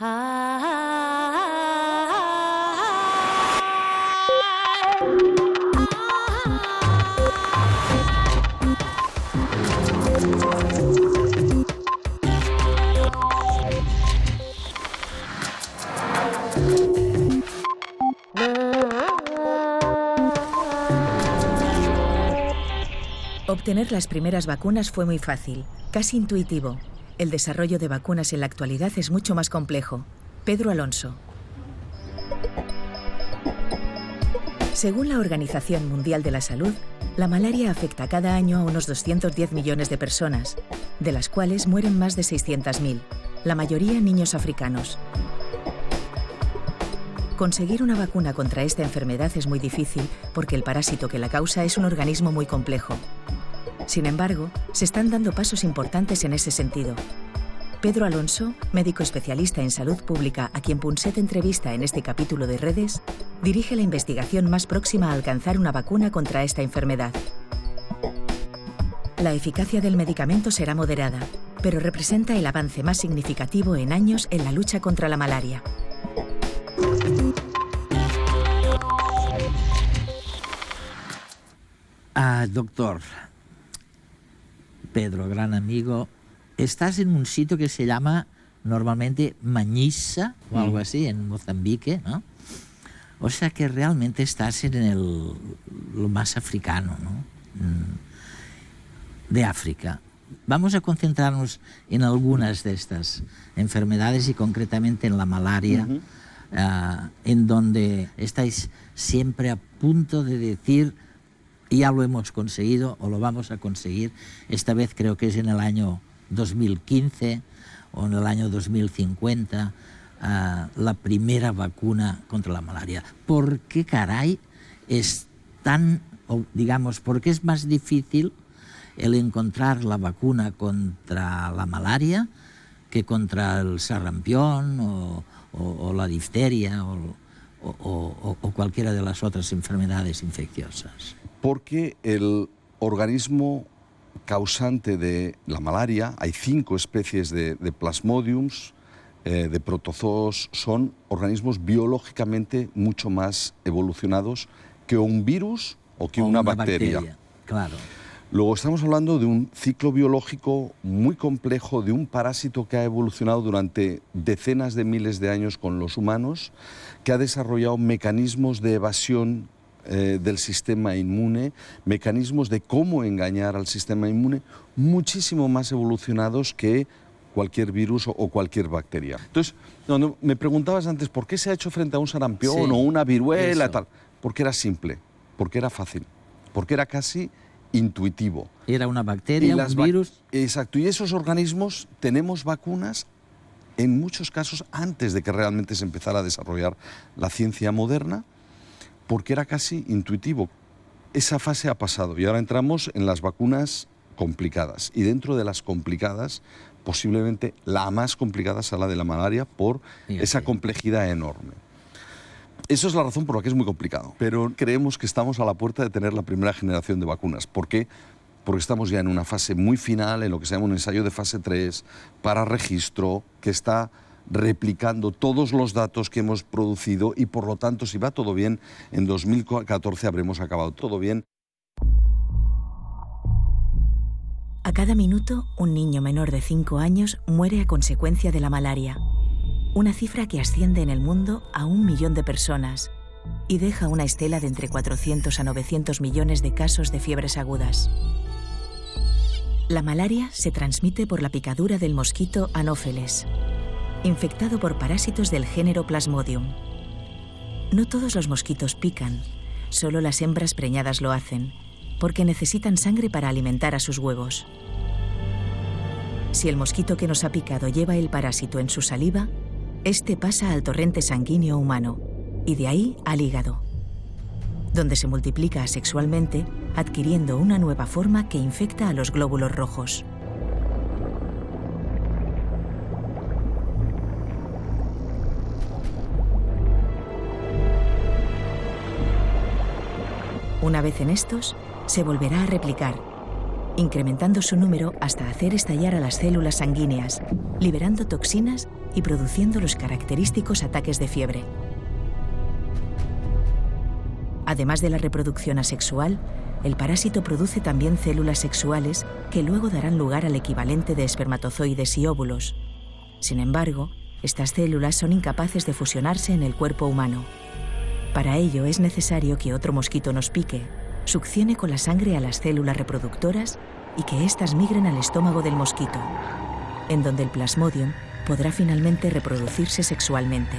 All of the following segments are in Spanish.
Obtener las primeras vacunas fue muy fácil, casi intuitivo. El desarrollo de vacunas en la actualidad es mucho más complejo. Pedro Alonso. Según la Organización Mundial de la Salud, la malaria afecta cada año a unos 210 millones de personas, de las cuales mueren más de 600.000, la mayoría niños africanos. Conseguir una vacuna contra esta enfermedad es muy difícil porque el parásito que la causa es un organismo muy complejo. Sin embargo, se están dando pasos importantes en ese sentido. Pedro Alonso, médico especialista en salud pública a quien Punset entrevista en este capítulo de Redes, dirige la investigación más próxima a alcanzar una vacuna contra esta enfermedad. La eficacia del medicamento será moderada, pero representa el avance más significativo en años en la lucha contra la malaria. Doctor Pedro, gran amigo, estás en un sitio que se llama normalmente Mañisa o algo así, en Mozambique, ¿no? O sea que realmente estás en lo más africano, ¿no? De África. Vamos a concentrarnos en algunas de estas enfermedades y concretamente en la malaria, en donde estáis siempre a punto de decir ya lo hemos conseguido o lo vamos a conseguir. Esta vez creo que es en el año 2015 o en el año 2050 la primera vacuna contra la malaria. ¿Por qué caray es tan, digamos, por qué es más difícil el encontrar la vacuna contra la malaria que contra el sarampión o la difteria o cualquiera de las otras enfermedades infecciosas? Porque el organismo causante de la malaria, hay 5 especies de plasmodiums, de protozoos, son organismos biológicamente mucho más evolucionados que un virus o que una bacteria. Claro. Luego estamos hablando de un ciclo biológico muy complejo, de un parásito que ha evolucionado durante decenas de miles de años con los humanos, que ha desarrollado mecanismos de evasión del sistema inmune, mecanismos de cómo engañar al sistema inmune, muchísimo más evolucionados que cualquier virus o cualquier bacteria. Entonces, me preguntabas antes, ¿por qué se ha hecho frente a un sarampión o una viruela? Tal? Porque era simple, porque era fácil, porque era casi intuitivo. Era una bacteria, un virus. Exacto, y esos organismos tenemos vacunas en muchos casos antes de que realmente se empezara a desarrollar la ciencia moderna, porque era casi intuitivo. Esa fase ha pasado y ahora entramos en las vacunas complicadas. Y dentro de las complicadas, posiblemente la más complicada sea la de la malaria por esa complejidad enorme. Eso es la razón por la que es muy complicado. Pero creemos que estamos a la puerta de tener la primera generación de vacunas. ¿Por qué? Porque estamos ya en una fase muy final, en lo que se llama un ensayo de fase 3, para registro, que está replicando todos los datos que hemos producido y, por lo tanto, si va todo bien, en 2014 habremos acabado todo bien. A cada minuto, un niño menor de 5 años muere a consecuencia de la malaria. Una cifra que asciende en el mundo a 1 millón de personas y deja una estela de entre 400 a 900 millones de casos de fiebres agudas. La malaria se transmite por la picadura del mosquito Anopheles, infectado por parásitos del género Plasmodium. No todos los mosquitos pican, solo las hembras preñadas lo hacen, porque necesitan sangre para alimentar a sus huevos. Si el mosquito que nos ha picado lleva el parásito en su saliva, este pasa al torrente sanguíneo humano y de ahí al hígado, donde se multiplica asexualmente, adquiriendo una nueva forma que infecta a los glóbulos rojos. Una vez en estos, se volverá a replicar, incrementando su número hasta hacer estallar a las células sanguíneas, liberando toxinas y produciendo los característicos ataques de fiebre. Además de la reproducción asexual, el parásito produce también células sexuales que luego darán lugar al equivalente de espermatozoides y óvulos. Sin embargo, estas células son incapaces de fusionarse en el cuerpo humano. Para ello es necesario que otro mosquito nos pique, succione con la sangre a las células reproductoras y que éstas migren al estómago del mosquito, en donde el Plasmodium podrá finalmente reproducirse sexualmente.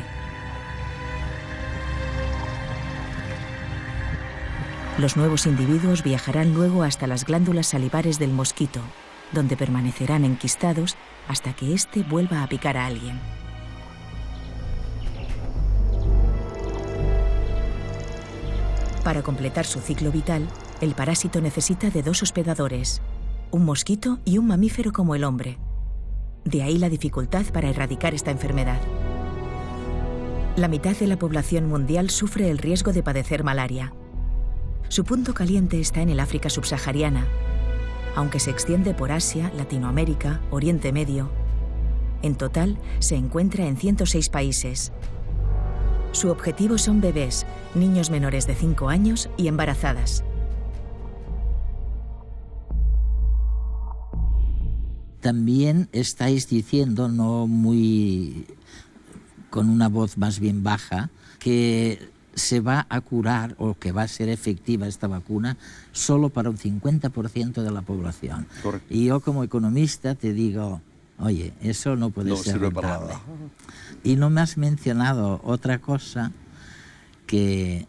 Los nuevos individuos viajarán luego hasta las glándulas salivares del mosquito, donde permanecerán enquistados hasta que éste vuelva a picar a alguien. Para completar su ciclo vital, el parásito necesita de 2 hospedadores, un mosquito y un mamífero como el hombre. De ahí la dificultad para erradicar esta enfermedad. La mitad de la población mundial sufre el riesgo de padecer malaria. Su punto caliente está en el África subsahariana, aunque se extiende por Asia, Latinoamérica, Oriente Medio. En total, se encuentra en 106 países. Su objetivo son bebés, niños menores de 5 años y embarazadas. También estáis diciendo, no muy con una voz más bien baja, que se va a curar o que va a ser efectiva esta vacuna solo para un 50% de la población. Correcto. Y yo como economista te digo, oye, eso no puede ser sirve para rentable. nada. Y no me has mencionado otra cosa que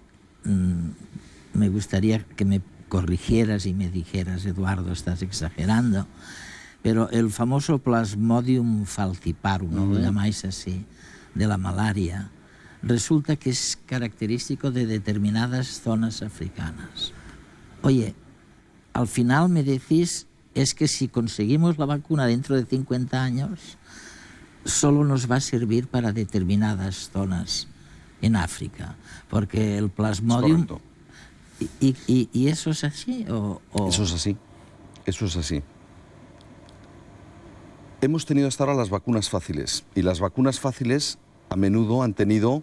me gustaría que me corrigieras y me dijeras, Eduardo, estás exagerando, pero el famoso Plasmodium falciparum, ¿no? Lo llamáis así, de la malaria, resulta que es característico de determinadas zonas africanas. Oye, al final me decís, es que si conseguimos la vacuna dentro de 50 años, solo nos va a servir para determinadas zonas en África, porque el Plasmodium... ¿Y eso es así? Eso es así, eso es así. Hemos tenido hasta ahora las vacunas fáciles, y las vacunas fáciles a menudo han tenido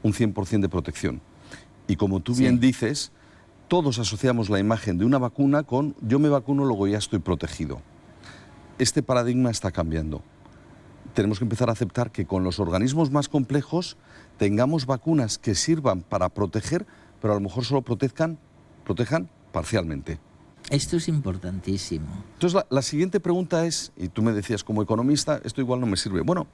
un 100% de protección. Y como tú bien dices, todos asociamos la imagen de una vacuna con yo me vacuno, luego ya estoy protegido. Este paradigma está cambiando. Tenemos que empezar a aceptar que con los organismos más complejos tengamos vacunas que sirvan para proteger, pero a lo mejor solo protejan parcialmente. Esto es importantísimo. Entonces la siguiente pregunta es, y tú me decías como economista, esto igual no me sirve. Bueno,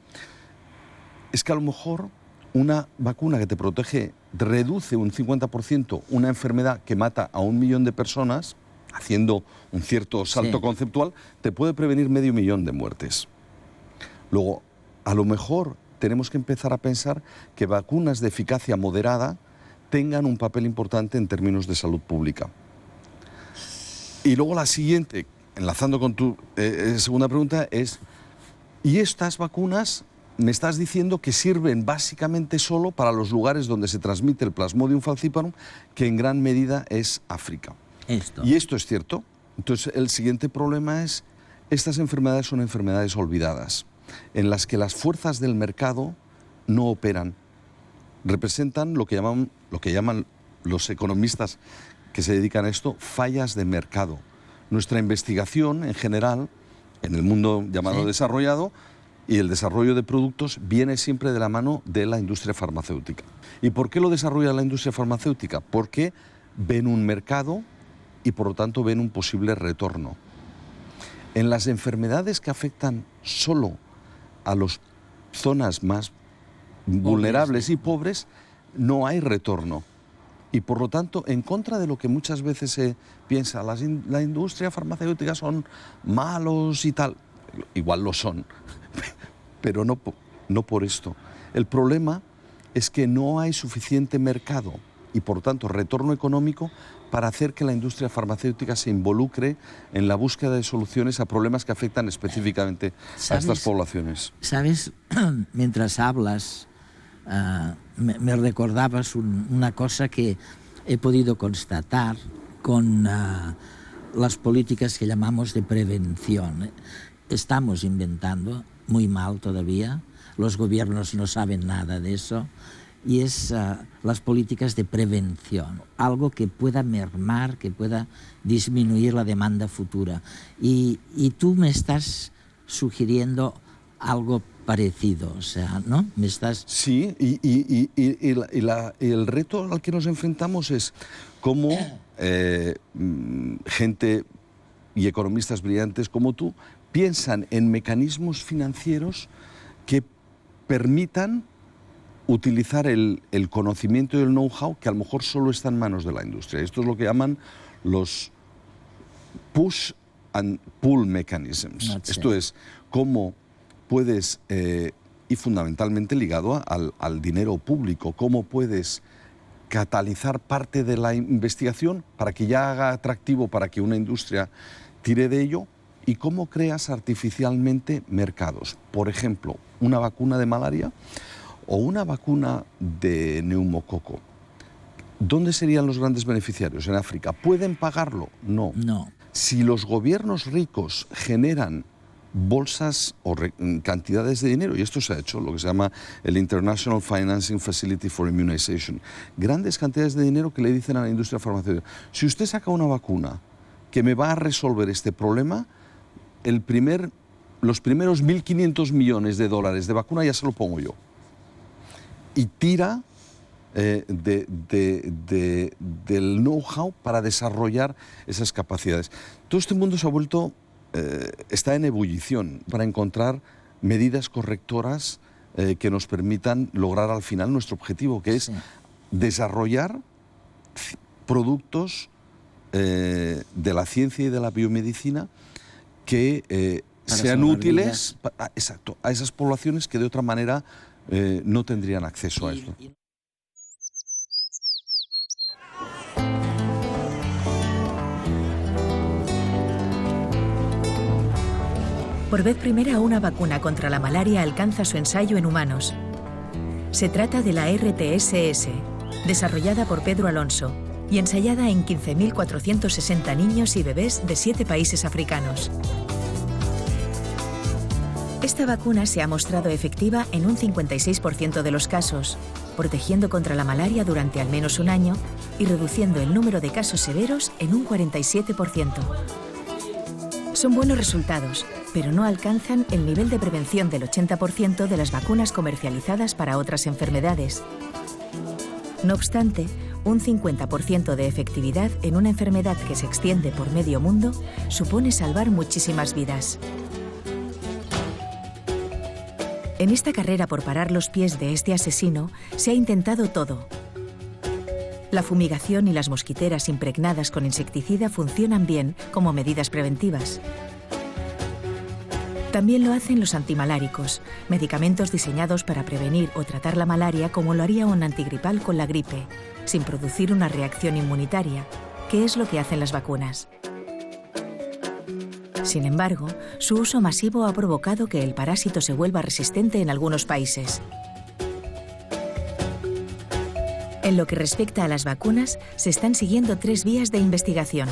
es que a lo mejor una vacuna que te protege reduce un 50% una enfermedad que mata a 1 millón de personas, haciendo un cierto salto conceptual, te puede prevenir 500.000 de muertes. Luego, a lo mejor tenemos que empezar a pensar que vacunas de eficacia moderada tengan un papel importante en términos de salud pública. Y luego la siguiente, enlazando con tu segunda pregunta, es, ¿y estas vacunas me estás diciendo que sirven básicamente solo para los lugares donde se transmite el Plasmodium falciparum, que en gran medida es África? Y esto es cierto. Entonces el siguiente problema es, estas enfermedades son enfermedades olvidadas, en las que las fuerzas del mercado no operan. Representan lo que llaman los economistas que se dedican a esto, fallas de mercado. Nuestra investigación, en general, en el mundo llamado desarrollado, y el desarrollo de productos viene siempre de la mano de la industria farmacéutica. ¿Y por qué lo desarrolla la industria farmacéutica? Porque ven un mercado y por lo tanto ven un posible retorno. En las enfermedades que afectan solo a las zonas más vulnerables y pobres, no hay retorno. Y por lo tanto, en contra de lo que muchas veces se piensa, la industria farmacéutica son malos y tal, igual lo son, pero no por esto. El problema es que no hay suficiente mercado y por tanto retorno económico para hacer que la industria farmacéutica se involucre en la búsqueda de soluciones a problemas que afectan específicamente a estas poblaciones. ¿Sabes? Mientras hablas, me recordabas una cosa que he podido constatar con las políticas que llamamos de prevención. Estamos inventando, muy mal todavía, los gobiernos no saben nada de eso, y es las políticas de prevención, algo que pueda mermar, que pueda disminuir la demanda futura. Y tú me estás sugiriendo algo parecido, o sea, ¿no? Me estás... Sí, y el reto al que nos enfrentamos es cómo gente y economistas brillantes como tú piensan en mecanismos financieros que permitan utilizar el conocimiento y el know-how que a lo mejor solo está en manos de la industria. Esto es lo que llaman los push and pull mechanisms. Esto es cómo puedes, y fundamentalmente ligado al dinero público, cómo puedes catalizar parte de la investigación para que ya haga atractivo para que una industria tire de ello, y cómo creas artificialmente mercados. Por ejemplo, una vacuna de malaria o una vacuna de neumococo. ¿Dónde serían los grandes beneficiarios? ¿En África? ¿Pueden pagarlo? No. No. Si los gobiernos ricos generan bolsas o cantidades de dinero, y esto se ha hecho, lo que se llama el International Financing Facility for Immunization, grandes cantidades de dinero que le dicen a la industria farmacéutica: si usted saca una vacuna que me va a resolver este problema, los primeros 1.500 millones de dólares de vacuna ya se lo pongo yo. Y tira del know-how para desarrollar esas capacidades. Todo este mundo se ha vuelto, está en ebullición para encontrar medidas correctoras que nos permitan lograr al final nuestro objetivo, que es desarrollar productos de la ciencia y de la biomedicina que sean útiles a esas poblaciones que de otra manera no tendrían acceso a esto. Por vez primera, una vacuna contra la malaria alcanza su ensayo en humanos. Se trata de la RTS-S, desarrollada por Pedro Alonso y ensayada en 15.460 niños y bebés de 7 países africanos. Esta vacuna se ha mostrado efectiva en un 56% de los casos, protegiendo contra la malaria durante al menos un año y reduciendo el número de casos severos en un 47%. Son buenos resultados, pero no alcanzan el nivel de prevención del 80% de las vacunas comercializadas para otras enfermedades. No obstante, un 50% de efectividad en una enfermedad que se extiende por medio mundo supone salvar muchísimas vidas. En esta carrera por parar los pies de este asesino se ha intentado todo. La fumigación y las mosquiteras impregnadas con insecticida funcionan bien como medidas preventivas. También lo hacen los antimaláricos, medicamentos diseñados para prevenir o tratar la malaria como lo haría un antigripal con la gripe, sin producir una reacción inmunitaria, que es lo que hacen las vacunas. Sin embargo, su uso masivo ha provocado que el parásito se vuelva resistente en algunos países. En lo que respecta a las vacunas, se están siguiendo 3 vías de investigación.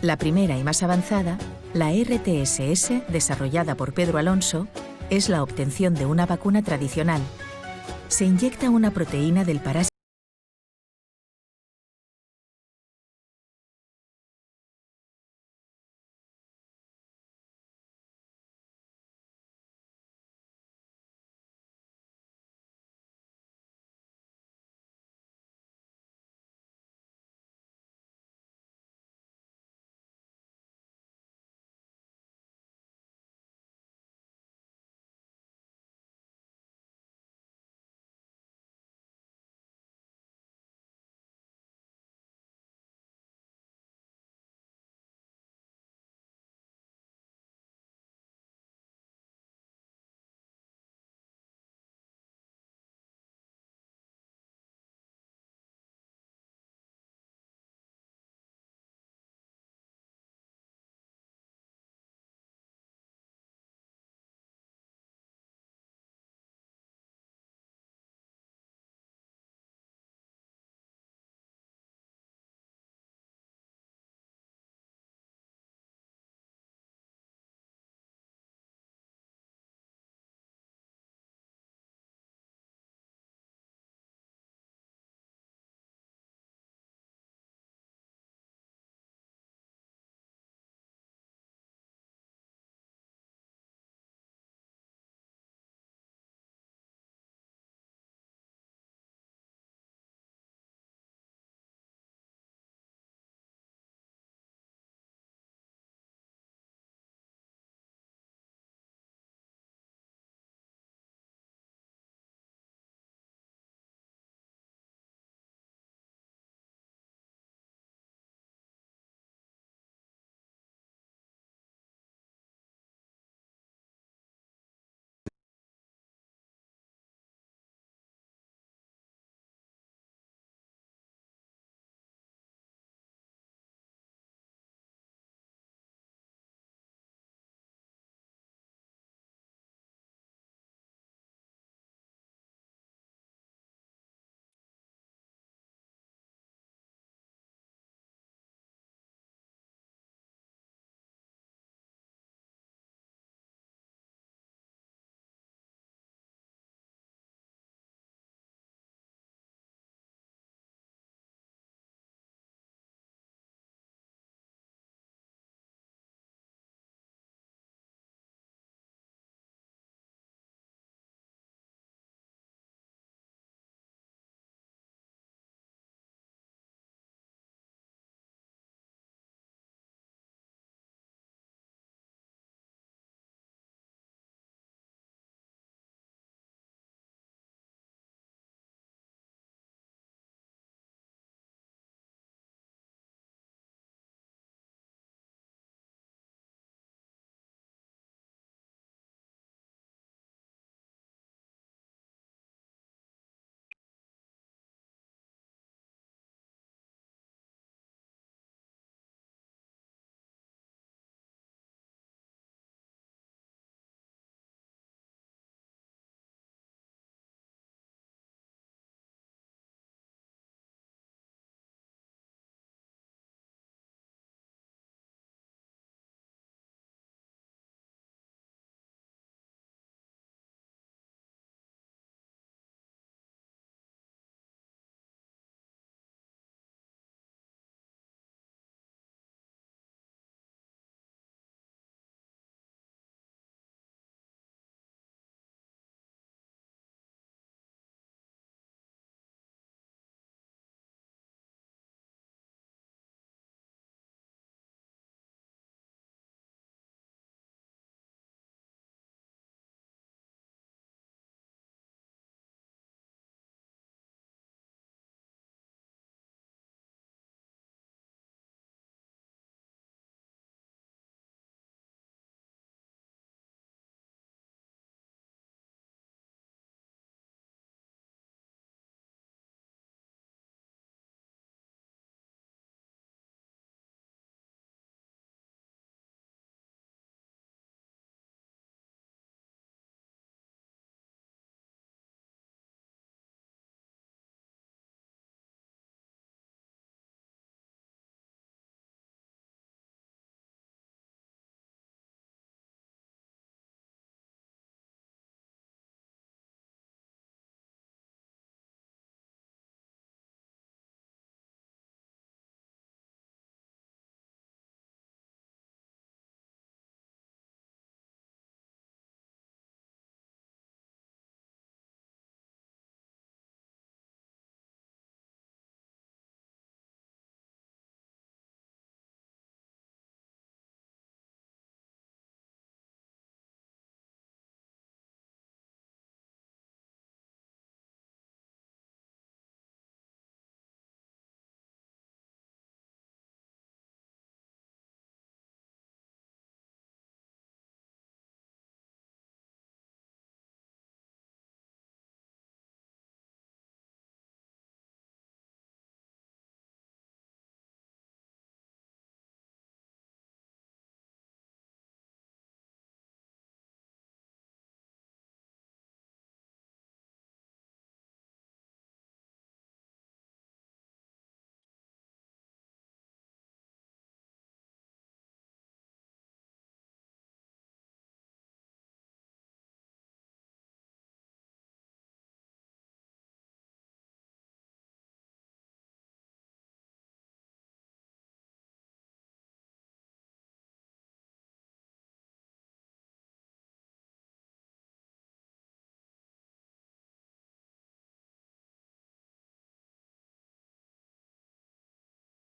La primera y más avanzada, la RTS-S, desarrollada por Pedro Alonso, es la obtención de una vacuna tradicional. Se inyecta una proteína del parásito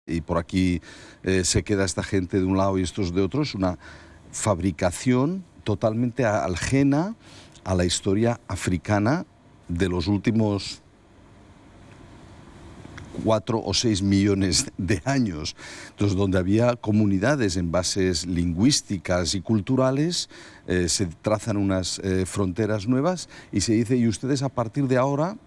y por aquí se queda esta gente de un lado y estos de otro. Es una fabricación totalmente ajena a la historia africana de los últimos 4 o 6 millones de años. Entonces, donde había comunidades en bases lingüísticas y culturales, se trazan unas fronteras nuevas y se dice, y ustedes a partir de ahora,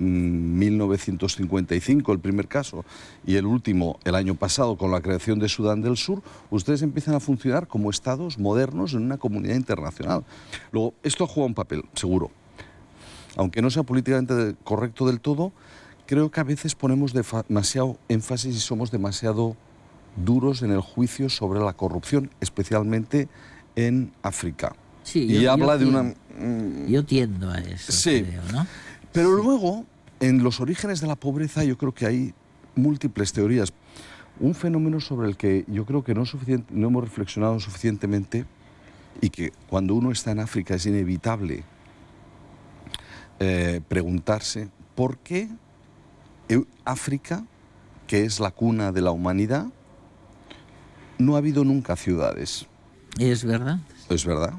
1955 el primer caso y el último el año pasado con la creación de Sudán del Sur, ustedes empiezan a funcionar como estados modernos en una comunidad internacional. Luego, esto juega un papel, seguro. Aunque no sea políticamente correcto del todo, creo que a veces ponemos demasiado énfasis y somos demasiado duros en el juicio sobre la corrupción, especialmente en África. Sí, y habla de una... Yo tiendo a eso, sí, creo, ¿no? Pero luego, en los orígenes de la pobreza, yo creo que hay múltiples teorías. Un fenómeno sobre el que yo creo que no hemos reflexionado suficientemente y que cuando uno está en África es inevitable preguntarse por qué África, que es la cuna de la humanidad, no ha habido nunca ciudades. Es verdad. Es verdad.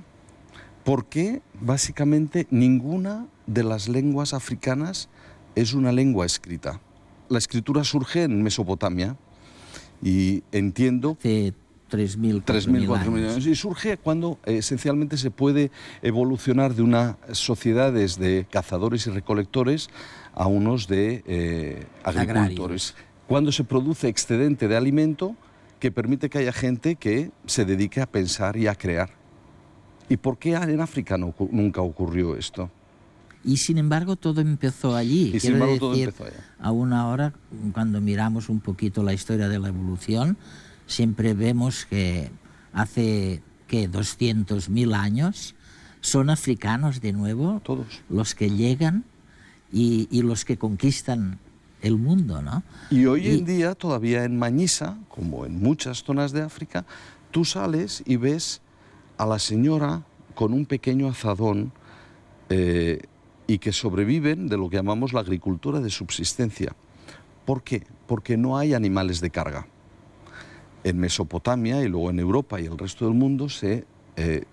¿Por qué básicamente ninguna de las lenguas africanas es una lengua escrita? La escritura surge en Mesopotamia y entiendo... Hace 3.000, 4.000 años. Y surge cuando esencialmente se puede evolucionar de unas sociedades de cazadores y recolectores a unos de agricultores. Cuando se produce excedente de alimento que permite que haya gente que se dedique a pensar y a crear. ¿Y por qué en África nunca ocurrió esto? Y sin embargo todo empezó allí. Y sin embargo todo empezó allá. Aún ahora, cuando miramos un poquito la historia de la evolución, siempre vemos que hace 200.000 años son africanos de nuevo, todos los que llegan y los que conquistan el mundo, ¿no? Y hoy en día, todavía en Mañisa, como en muchas zonas de África, tú sales y ves a la señora con un pequeño azadón y que sobreviven de lo que llamamos la agricultura de subsistencia. ¿Por qué? Porque no hay animales de carga. En Mesopotamia y luego en Europa y el resto del mundo se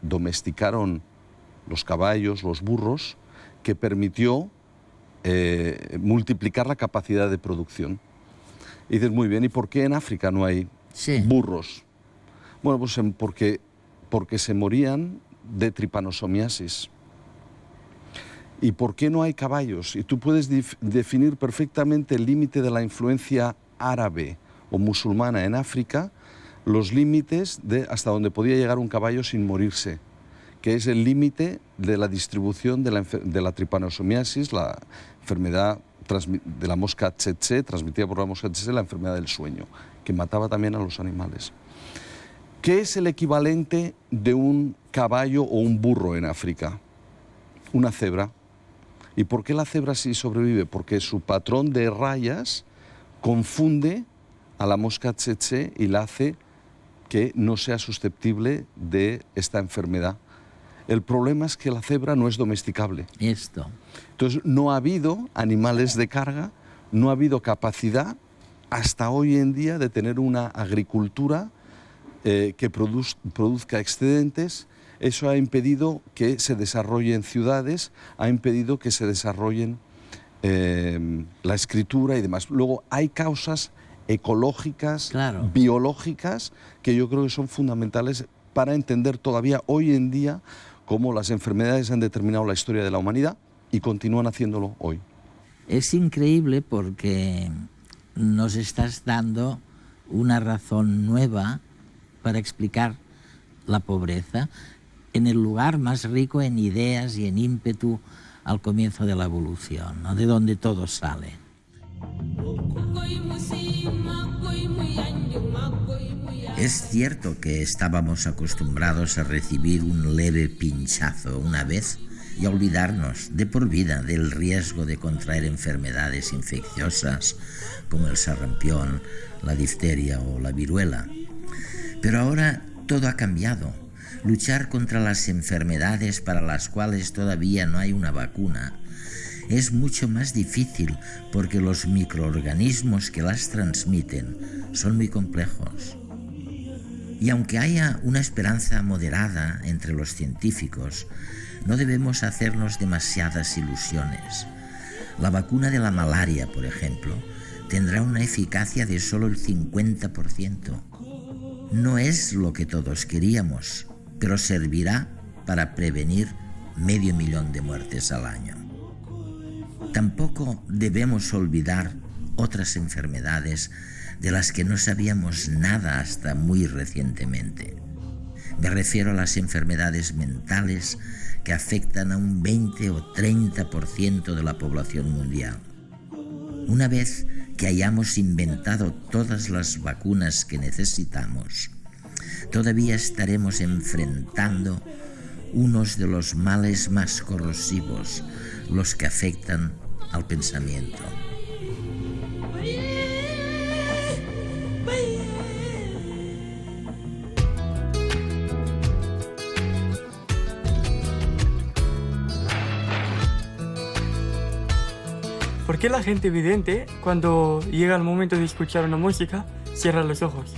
domesticaron los caballos, los burros, que permitió multiplicar la capacidad de producción. Y dices, muy bien, ¿y por qué en África no hay burros? Bueno, pues porque se morían de tripanosomiasis. ¿Y por qué no hay caballos? Y tú puedes definir perfectamente el límite de la influencia árabe o musulmana en África, los límites de hasta donde podía llegar un caballo sin morirse, que es el límite de la distribución de la tripanosomiasis, la enfermedad de la mosca tsetse, transmitida por la mosca tsetse, la enfermedad del sueño, que mataba también a los animales. ¿Qué es el equivalente de un caballo o un burro en África? Una cebra. ¿Y por qué la cebra sí sobrevive? Porque su patrón de rayas confunde a la mosca tsetse y la hace que no sea susceptible de esta enfermedad. El problema es que la cebra no es domesticable. Entonces, no ha habido animales de carga, no ha habido capacidad hasta hoy en día de tener una agricultura que produzca excedentes. Eso ha impedido que se desarrollen ciudades, ha impedido que se desarrollen la escritura y demás. Luego hay causas ecológicas, biológicas, que yo creo que son fundamentales para entender todavía hoy en día cómo las enfermedades han determinado la historia de la humanidad y continúan haciéndolo hoy. Es increíble porque nos estás dando una razón nueva para explicar la pobreza en el lugar más rico en ideas y en ímpetu al comienzo de la evolución, ¿no? De donde todo sale. Es cierto que estábamos acostumbrados a recibir un leve pinchazo una vez y a olvidarnos de por vida del riesgo de contraer enfermedades infecciosas como el sarampión, la difteria o la viruela. Pero ahora todo ha cambiado. Luchar contra las enfermedades para las cuales todavía no hay una vacuna es mucho más difícil porque los microorganismos que las transmiten son muy complejos. Y aunque haya una esperanza moderada entre los científicos, no debemos hacernos demasiadas ilusiones. La vacuna de la malaria, por ejemplo, tendrá una eficacia de solo el 50%. No es lo que todos queríamos, pero servirá para prevenir 500.000 de muertes al año. Tampoco debemos olvidar otras enfermedades de las que no sabíamos nada hasta muy recientemente. Me refiero a las enfermedades mentales que afectan a un 20 o 30% de la población mundial. Una vez que hayamos inventado todas las vacunas que necesitamos, todavía estaremos enfrentando unos de los males más corrosivos, los que afectan al pensamiento. ¿Por qué la gente vidente, cuando llega el momento de escuchar una música, cierra los ojos?